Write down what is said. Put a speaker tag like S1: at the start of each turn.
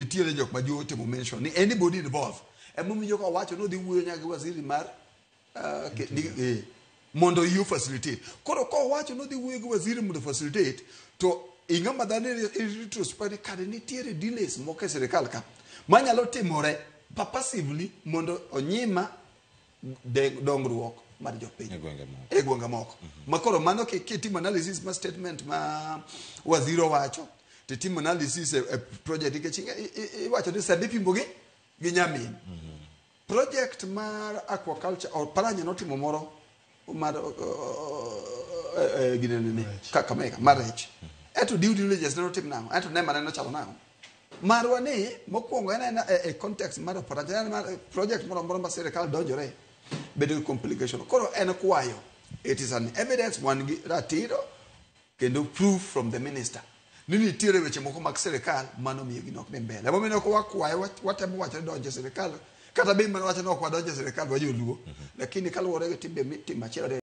S1: nitiere jok ma jo temo mention ni anybody involved emomiyo ko wacho no dhi wuoyo nyaka waziri mar mondo you facilitate koro ko wacho no dhi wuoyo gi waziri mondo facilitate to inga madhane retrospect kare nitiere delays moko e sirikal ka manyalo timore passively mondo onyima dongruok mar jopiny e gwenge moko makoro mano kitimo analysis ma statement ma waziri wacho timo analysis e project iwacho ni sebe pimbo gi nyamin project mar aquaculture or paranya notimo moro mar ginene Kakamega marriage eto due diligence no tim now eto ne mane no chalo now marwa ni mokwongo en e context mar project moro ma sirikal donjore bedo complication koro en kwayo it is an evidence one ratiro kendo proof from the minister nini tiere weche moko mag sirikal mano miyo ginok ne mbele abo meno ko wakwayo watemo wacho donje sirikal kata be mano wacho no kwa donje sirikal wajoluo lakini kaluwore gi timbe machielo